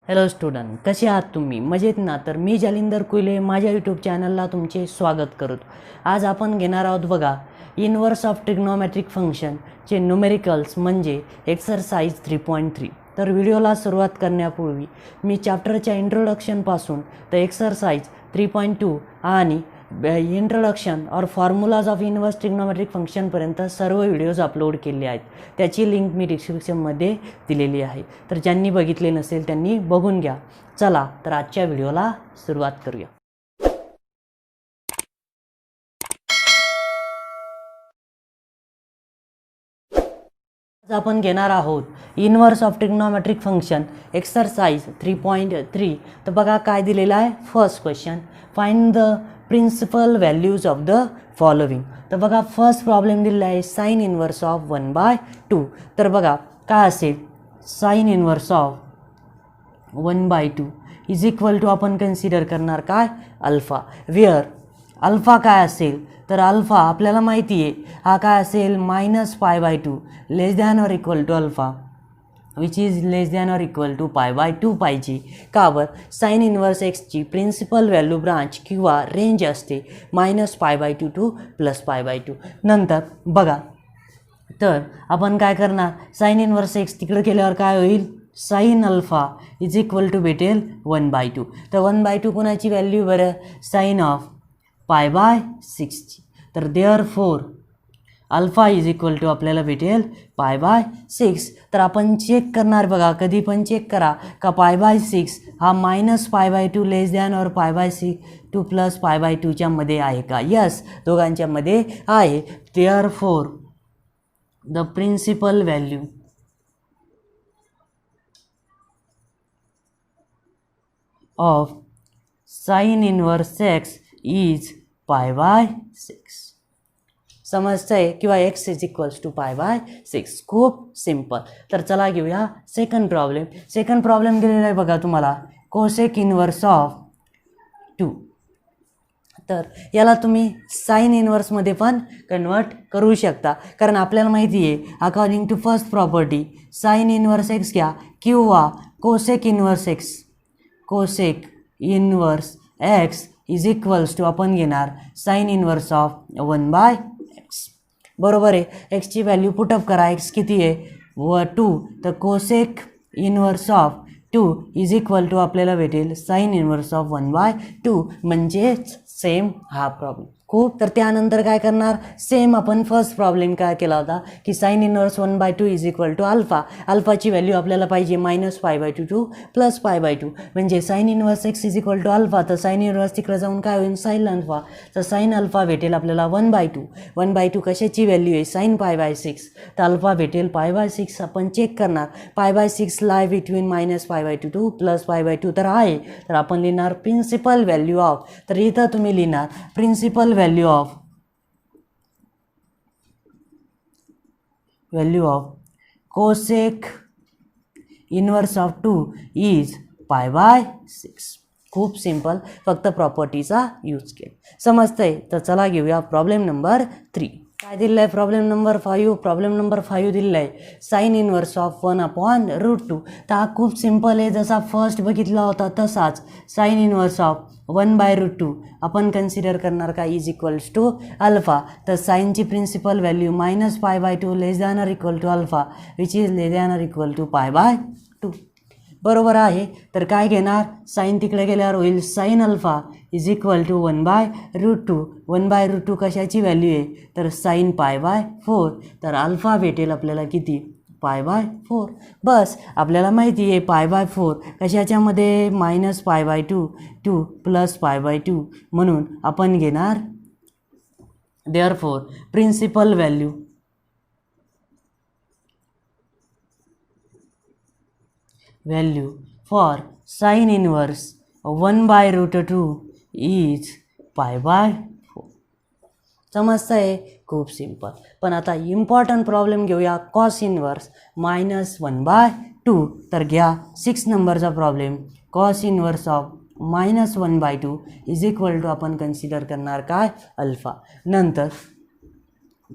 Hello student, कसे आहात तुम्ही? मजेत ना? तर मी जालिंदर कुले माझ्या यूट्यूब चॅनलला तुमचे स्वागत करतो. आज आपण घेणार आहोत बघा इनवर्स ऑफ ट्रिग्नोमेट्रिक फंक्शनचे न्यूमेरिकल्स म्हणजे एक्सरसाइज 3.3. तर व्हिडिओला सुरुवात करण्यापूर्वी मी चॅप्टरच्या इंट्रोडक्शनपासून तर एक्सरसाइज 3.2 आणि इंट्रोडक्शन और फॉर्म्युलाज ऑफ इनवर्स ट्रिग्नोमेट्रिक फंक्शनपर्यंत सर्व व्हिडिओज अपलोड केले आहेत. त्याची लिंक मी डिस्क्रिप्शनमध्ये दिलेली आहे. तर ज्यांनी बघितले नसेल त्यांनी बघून घ्या. चला तर आजच्या व्हिडिओला सुरुवात करूया. आज आपण घेणार आहोत inverse of trigonometric function exercise 3.3. तर बघा काय दिलेलं आहे. First question, find the principal values of the following. तर बघा फर्स्ट प्रॉब्लेम दिलेला आहे साइन इनवर्स ऑफ 1/2. तर बघा काय असेल, sine inverse of 1/2 is equal to आपण कन्सिडर करणार काय अल्फा. वेअर अल्फा काय असेल तर अल्फा आपल्याला माहिती आहे हा काय असेल -π/2 लेस दॅन और equal to alpha which is less than और इक्वल टू π/2 पाहिजे. का बरं? साइन इनवर्स एक्सची प्रिन्सिपल व्हॅल्यू ब्रांच किंवा रेंज असते -π/2 टू +π/2. नंतर बघा तर आपण काय करणार, साइन इनवर्स एक्स तिकडे केल्यावर काय होईल, sine alpha is equal to भेटेल 1/2. तर 1/2 कोणाची व्हॅल्यू बरं, साइन ऑफ π/6. तर therefore alpha is equal to आपल्याला भेटेल π/6. तर आपण चेक करणार बघा, कधी पण चेक करा का π/6 हा -π/2 लेस दॅन और π/6 टू +π/2च्या मध्ये आहे का. यस, दोघांच्या मध्ये आहे. Therefore the principal value of sine inverse x is π/6. समजतंय किंवा x इज इक्वल्स टू π/6. खूप सिंपल. तर चला घेऊया सेकंड प्रॉब्लेम. सेकंड प्रॉब्लेम दिलेला आहे बघा तुम्हाला, कोसेक इनवर्स ऑफ 2. तर याला तुम्ही साइन इनवर्समध्ये पण कन्वर्ट करू शकता, कारण आपल्याला माहिती आहे according to first property sine inverse x घ्या किंवा cosec inverse x. Cosec inverse x is equals to आपण घेणार साइन इनवर्स ऑफ 1/x. बरोबर आहे. एक्सची व्हॅल्यू पुटअप करा. एक्स किती आहे 2. तर cosec inverse of 2 is equal to आपल्याला भेटेल साइन इनवर्स ऑफ 1/2. म्हणजेच सेम हा प्रॉब्लेम. खूप. तर त्यानंतर काय करणार, सेम आपण फर्स्ट प्रॉब्लेम काय केला होता की sine inverse 1/2 is equal to alpha. अल्फाची व्हॅल्यू आपल्याला पाहिजे -π/2 टू +π/2. म्हणजे sine inverse x is equal to alpha. तर साइन इनवर्स तिकडे जाऊन काय होईल, साइन अल्फा. तर साइन अल्फा भेटेल आपल्याला 1/2. 1/2 कशाची व्हॅल्यू आहे, साइन π/6. तर अल्फा भेटेल π/6. आपण चेक करणार π/6 लाय बिटवीन -π/2 टू +π/2. तर आहे. तर आपण लिहिणार प्रिन्सिपल व्हॅल्यू ऑफ. तर इथं तुम्ही लिहिणार principal value of cosec inverse of 2 is π/6. खूप सिंपल, फक्त प्रॉपर्टीचा यूज केला. समजतंय. तर चला घेऊया प्रॉब्लेम नंबर 3. काय दिलेलं आहे प्रॉब्लेम नंबर 5. प्रॉब्लेम नंबर 5 दिलेलं आहे साइन इनवर्स ऑफ 1/√2. तर हा खूप सिंपल आहे, जसा फर्स्ट बघितला होता तसाच. साइन इनवर्स ऑफ 1/√2 आपण कन्सिडर करणार का इज इक्वल्स टू अल्फा. तर साइनची प्रिन्सिपल व्हॅल्यू -π/2 लेस दॅन और equal to alpha which is less than और इक्वल टू π/2. बरोबर आहे. तर काय घेणार, साइन तिकडे गेल्यावर होईल sine alpha is equal to 1/√2. 1/√2 कशाची व्हॅल्यू आहे तर साइन π/4. तर अल्फा भेटेल आपल्याला किती, π/4. बस आपल्याला माहिती आहे π/4 कशाच्यामध्ये -π/2 टू +π/2. म्हणून आपण घेणार therefore principal value for sine inverse 1/√2 is π/4. समजतं आहे. खूप सिंपल. पण आता इम्पॉर्टंट प्रॉब्लेम घेऊया कॉस इनवर्स -1/2. तर घ्या 6 नंबरचा problem. Cos inverse of -1/2 is equal to आपण कन्सिडर करणार काय अल्फा. नंतर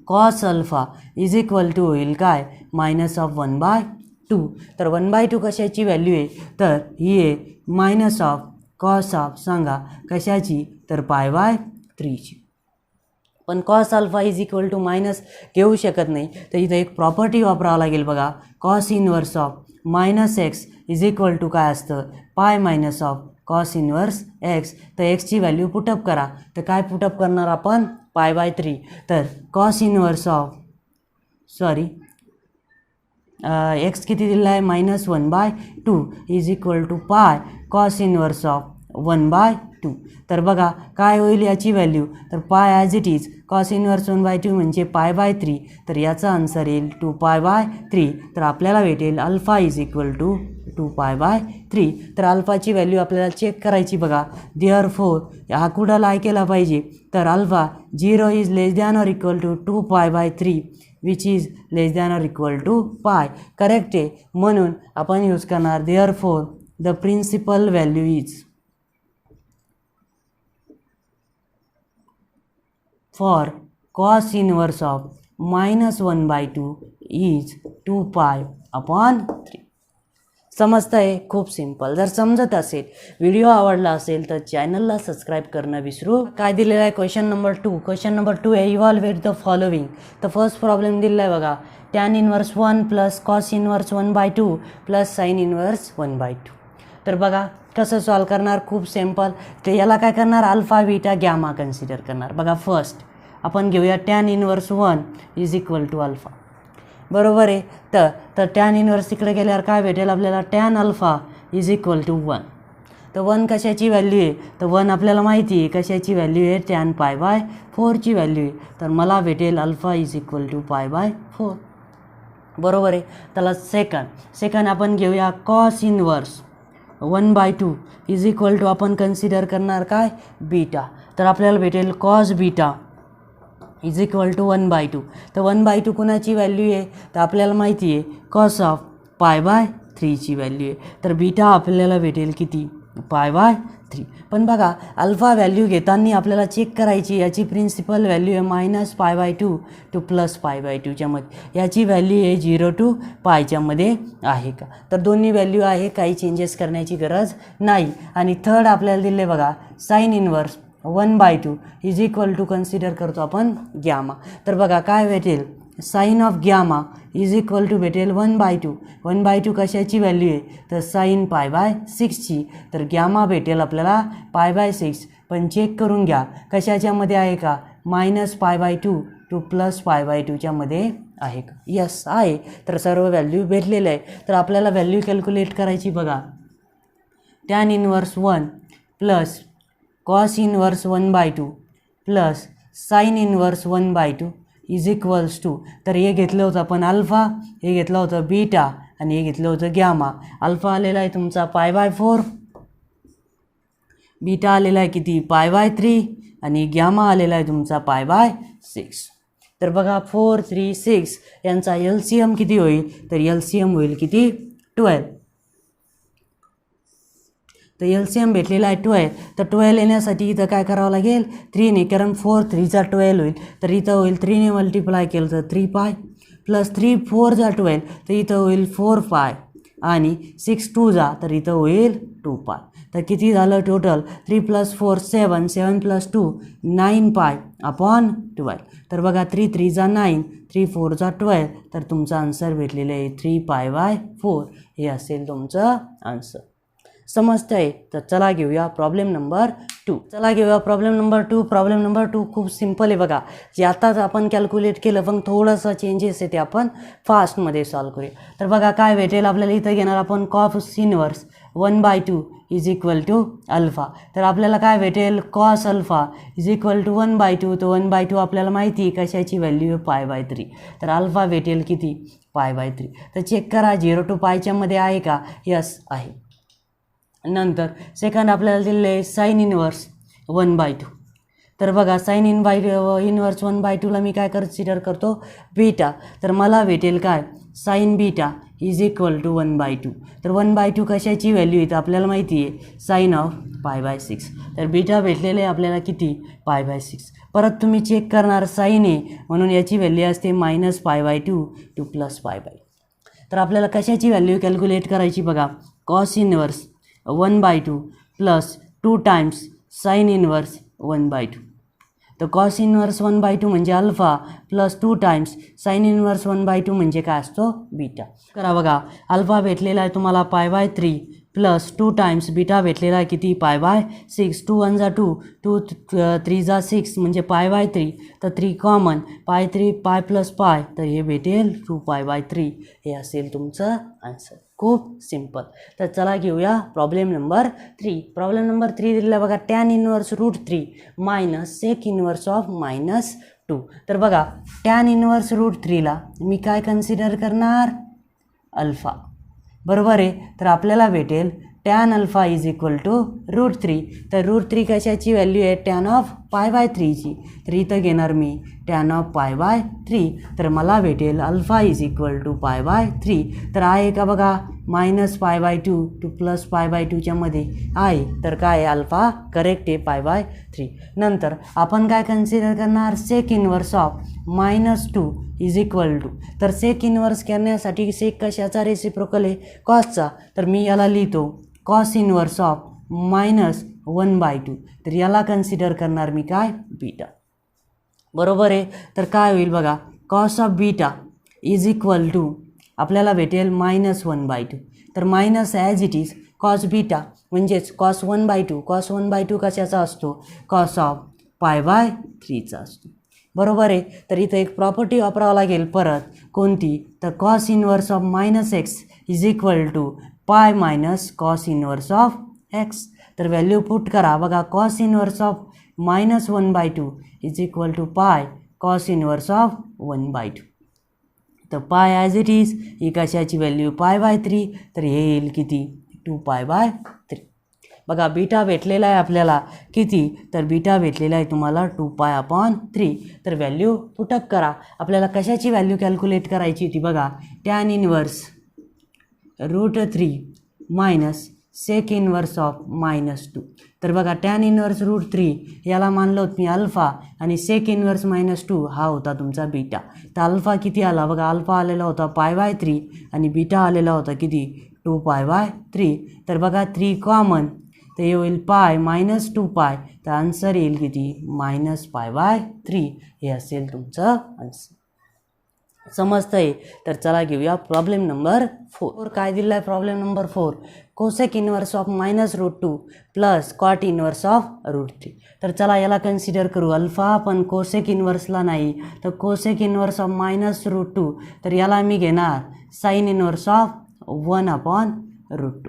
cos alpha is equal to होईल काय -1/2. 2. तर 1/2 कशाची व्हॅल्यू आहे, तर ही आहे मायनस ऑफ कॉस ऑफ सांगा कशाची, तर π/3ची. पण cos alpha is equal to minus घेऊ शकत नाही, तर इथं एक प्रॉपर्टी वापरावं लागेल बघा. Cos inverse of minus x is equal to काय असतं, pi minus of cos inverse x. तर एक्सची व्हॅल्यू पुटअप करा. तर काय पुटअप करणार आपण, π/3. तर कॉस इनवर्स ऑफ एक्स किती दिलेला आहे, -1/2 is equal to pi cos inverse of 1/2. तर बघा काय होईल याची व्हॅल्यू, तर पाय as it is cos inverse 1/2 म्हणजे π/3. तर याचा आन्सर येईल 2π/3. तर आपल्याला भेटेल अल्फा इज इक्वल टू 2π/3. तर अल्फाची व्हॅल्यू आपल्याला चेक करायची बघा. देअरफोर हा कुठं लाय केला पाहिजे, तर alpha 0 is less than or equal to 2π/3 which is less than or equal to pi. Correct आहे, म्हणून आपण यूज करणार therefore the principal value is for cos inverse of -1/2 is 2π/3. समजतं आहे, खूप सिंपल. जर समजत असेल, व्हिडिओ आवडला असेल तर चॅनलला सबस्क्राईब करणं विसरू. काय दिलेलं आहे क्वेश्चन नंबर 2. क्वेश्चन नंबर 2 आहे इव्हॉल्युएट द फॉलोविंग. तर फर्स्ट प्रॉब्लेम दिलेला आहे बघा, tan inverse 1 plus cos inverse 1/2 plus sine inverse 1/2. तर बघा कसं सॉल्व करणार, खूप सिंपल. तर याला काय करणार, अल्फा बीटा गॅमा कन्सिडर करणार. बघा फर्स्ट आपण घेऊया tan inverse 1 is equal to alpha, बरोबर आहे. तर टॅन इनवर्स तिकडे गेल्यावर काय भेटेल आपल्याला, tan alpha is equal to 1. तर 1 कशाची व्हॅल्यू आहे, तर 1 आपल्याला माहिती आहे कशाची व्हॅल्यू आहे, टॅन π/4ची व्हॅल्यू आहे. तर मला भेटेल अल्फा इज इक्वल टू π/4, बरोबर आहे. त्याला सेकंड आपण घेऊया cos inverse 1/2 is equal to आपण कन्सिडर करणार काय, बीटा. तर आपल्याला भेटेल cos beta is equal to 1/2. तर 1/2 कुणाची व्हॅल्यू आहे, तर आपल्याला माहिती आहे कॉस ऑफ π/3ची व्हॅल्यू आहे. तर बीटा आपल्याला भेटेल किती, π/3. पण बघा अल्फा व्हॅल्यू घेताना आपल्याला चेक करायची, याची प्रिन्सिपल व्हॅल्यू आहे -π/2 टू +π/2च्या मध्ये. याची व्हॅल्यू आहे 0 टू पायच्या मध्ये आहे का, तर दोन्ही व्हॅल्यू आहे, काही चेंजेस करण्याची गरज नाही. आणि थर्ड आपल्याला दिले बघा sine inverse 1/2 is equal to consider करतो आपण गॅमा. तर बघा काय भेटेल, sine of gamma is equal to भेटेल 1/2. 1/2 कशाची व्हॅल्यू आहे, तर साईन π/6ची. तर गॅमा भेटेल आपल्याला π/6. पण चेक करून घ्या कशाच्या मध्ये आहे का, -π/2 टू +π/2च्या मध्ये आहे का, यस आहे. तर सर्व व्हॅल्यू भेटलेले आहे. तर आपल्याला व्हॅल्यू कॅल्क्युलेट करायची बघा. Tan inverse 1 plus cos inverse 1/2 plus sine inverse 1/2 is equals to, तर हे घेतलं होतं आपण अल्फा, हे घेतलं होतं बीटा आणि हे घेतलं होतं गॅमा. अल्फा आलेला आहे तुमचा π/4, बीटा आलेला आहे किती, π/3 आणि गॅमा आलेला आहे तुमचा π/6. तर बघा 4, 3, 6 यांचा LCM किती होईल, तर LCM होईल किती, 12. तर LCM भेटलेला आहे 12. तर 12 येण्यासाठी इथं काय करावं लागेल, 3ने, कारण 4 3 12 होईल. तर इथं होईल 3ने मल्टिप्लाय केलं तर 3π प्लस 3 4 12, तर इथं होईल 4π आणि 6 2 तर इथं होईल 2π. तर किती झालं टोटल, 3 + 4 7, 7 + 2 9π/12. तर बघा 3 3 9, 3 4 12. तर तुमचा आन्सर भेटलेलं आहे 3π/4. हे असेल तुमचं आन्सर. समजतंय. तर चला घेऊया प्रॉब्लेम नंबर 2. प्रॉब्लेम नंबर 2 खूप सिंपल आहे बघा. जे आताच आपण कॅल्क्युलेट केलं पण थोडंसं चेंजेस आहे ते आपण फास्टमध्ये सॉल्व करूया. तर बघा काय भेटेल आपल्याला, इथं घेणार आपण cos inverse 1/2 is equal to alpha. तर आपल्याला काय भेटेल, cos alpha is equal to 1/2. तर 1/2 आपल्याला माहिती आहे कशाची व्हॅल्यू आहे, π/3. तर अल्फा भेटेल किती, π/3. तर चेक करा 0 टू पायच्या मध्ये आहे का, यस आहे. नंतर सेकंड आपल्याला दिलेलं आहे साईन इनवर्स 1/2. तर बघा साईन इनवर्स 1/2ला मी काय कन्सिडर करतो, बीटा. तर मला भेटेल काय, sine beta is equal to 1/2. तर 1/2 कशाची व्हॅल्यू आहे, आपल्याला माहिती आहे साईन ऑफ π/6. तर बीटा भेटलेले आहे आपल्याला किती, π/6. परत तुम्ही चेक करणार साईन आहे म्हणून याची व्हॅल्यू असते -π/2 टू +π/2. तर आपल्याला कशाची व्हॅल्यू कॅल्क्युलेट करायची बघा, cos inverse 1/2 plus 2 times sign inverse 1/2. तर कॉस इनवर्स 1/2 म्हणजे alpha plus 2 times sign inverse 1/2 म्हणजे काय असतो, बीटा. करा बघा, अल्फा भेटलेला आहे तुम्हाला π/3 प्लस 2 टाइम्स बीटा भेटलेला आहे किती, π/6. 2 1 जा 2, 2 3 जा 6 म्हणजे π/3. तर 3 कॉमन, π3 π प्लस π, तर हे भेटेल 2π/3. हे असेल तुमचं आन्सर. खूप सिंपल. तर चला घेऊया प्रॉब्लेम नंबर 3. प्रॉब्लेम नंबर 3 दिलेला बघा, tan inverse √3 minus sec inverse of -2. तर बघा टॅन इनवर्स √3ला मी काय कन्सिडर करणार, अल्फा, बरोबर आहे. तर आपल्याला भेटेल tan alpha is equal to √3. तर √3 कशाची व्हॅल्यू आहे, टॅन ऑफ π/3ची. तर इथं घेणार मी टॅन ऑफ π/3. तर मला भेटेल अल्फा इज इक्वल टू π/3. तर आहे का बघा, -π/2 टू प्लस π/2च्या मध्ये आहे. तर काय आहे, अल्फा करेक्ट आहे π/3. नंतर आपण काय कन्सिडर करणार, sec inverse of -2 is equal to. तर सेक इनवर्स करण्यासाठी सेक कशाचा रेसिप्रोकल आहे, कॉसचा. तर मी याला लिहितो कॉस इनवर्स ऑफ -1/2. तर याला कन्सिडर करणार मी काय, बीटा, बरोबर आहे. तर काय होईल बघा, cos of beta is equal to आपल्याला भेटेल -1/2. तर minus as it is cos beta म्हणजेच कॉस 1/2. कॉस 1/2 कशाचा असतो, कॉस ऑफ π/3चा असतो, बरोबर आहे. तर इथं एक प्रॉपर्टी वापरावं लागेल परत, कोणती, तर cos inverse of -x is equal to pi minus cos inverse of x. तर व्हॅल्यू पुट करा बघा, cos inverse of -1/2 is equal to pi cos inverse of 1/2. तर पाय ॲज इट इज ही कशाची व्हॅल्यू, π/3. तर हे येईल किती, 2π/3. बघा बीटा भेटलेला आहे आपल्याला किती, तर बीटा भेटलेला आहे तुम्हाला 2π/3. तर व्हॅल्यू पुटअप करा. आपल्याला कशाची व्हॅल्यू कॅल्क्युलेट करायची ती बघा, tan inverse √3 minus sec inverse of -2. तर बघा टॅन इनवर्स √3 याला मानलं होतं मी अल्फा आणि सेक इनवर्स -2 हा होता तुमचा बीटा. तर अल्फा किती आला बघा, अल्फा आलेला होता π/3 आणि बीटा आलेला होता किती, 2π/3. तर बघा 3 कॉमन, तर हे होईल पाय -2π. तर आन्सर येईल किती, -π/3. हे असेल तुमचं आन्सर. समजतंय. तर चला घेऊया प्रॉब्लेम नंबर 4. काय दिलं आहे problem number 4, cosec inverse of -√2 plus cot inverse of √3. तर चला याला कन्सिडर करू अल्फा, पण कोसेक इनवर्सला नाही. तर कोसेक इनवर्स ऑफ -√2, तर याला मी घेणार साइन इनवर्स ऑफ 1/√2,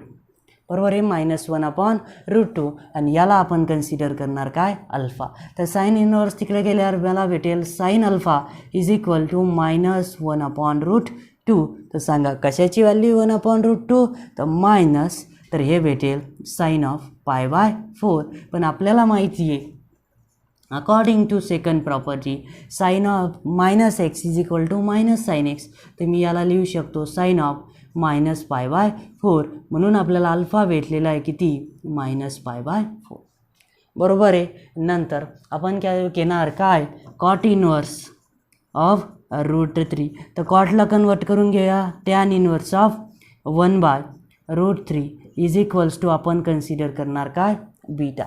बरोबर आहे, -1/√2. आणि याला आपण कन्सिडर करणार काय, अल्फा. तर साइन इनवर्स तिकडे गेल्यावर मला भेटेल sine alpha is equal to -1/√2. तर सांगा कशाची व्हॅल्यू 1/√2, तर मायनस, तर हे भेटेल साइन ऑफ π/4. पण आपल्याला माहिती आहे according to second property sine of -x is equal to -sin x. तर मी याला लिहू शकतो साइन ऑफ -π/4. म्हणून आपल्याला अल्फा भेटलेला आहे किती, -π/4, बरोबर आहे. नंतर आपण काय घेणार काय, कॉट इनवर्स ऑफ √3. तर कॉटला कन्वर्ट करून घेऊया, tan inverse of 1/√3 is equals to आपण कन्सिडर करणार काय, बीटा.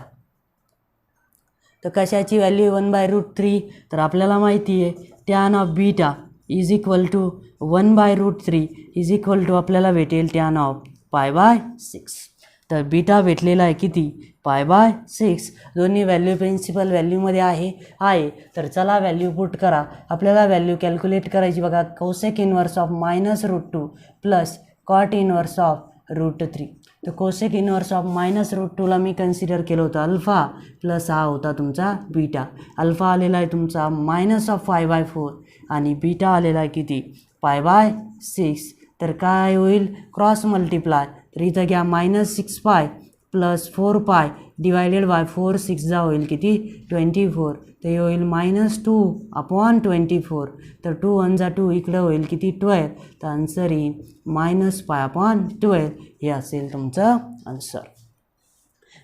तर कशाची व्हॅल्यू 1/√3, तर आपल्याला माहिती आहे tan of beta is equal to 1/√3 is equal to आपल्याला भेटेल टॅन ऑफ π/6. तर बीटा भेटलेला आहे किती, π/6. दोन्ही व्हॅल्यू प्रिन्सिपल व्हॅल्यूमध्ये आहे. तर चला व्हॅल्यू पुट करा. आपल्याला व्हॅल्यू कॅल्क्युलेट करायची बघा, cosec inverse of -√2 plus cot inverse of √3. तर कोसेक इनवर्स ऑफ -√2ला मी कन्सिडर केलं होतं अल्फा प्लस हा होता तुमचा बीटा. अल्फा आलेला आहे तुमचा -5/4 आणि बीटा आलेला आहे किती, π/6. तर काय होईल, क्रॉस मल्टिप्लाय. तर इथं घ्या -6π प्लस 4π डिवायडेड बाय 4, 6 जा होईल किती, 24. तर हे होईल -2/24. तर 2 1 जा 2 इकडं होईल किती, 12. तर आन्सर येईल -π/12. हे असेल तुमचं आन्सर.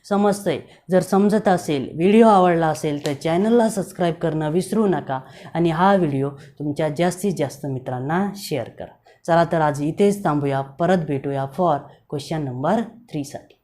समजतंय. जर समजत असेल, व्हिडिओ आवडला असेल तर चॅनलला सबस्क्राईब करणं विसरू नका आणि हा व्हिडिओ तुमच्या जास्तीत जास्त मित्रांना शेअर करा. चला तर आज इथेच थांबूया, परत भेटूया फॉर क्वेश्चन नंबर 3 साठी.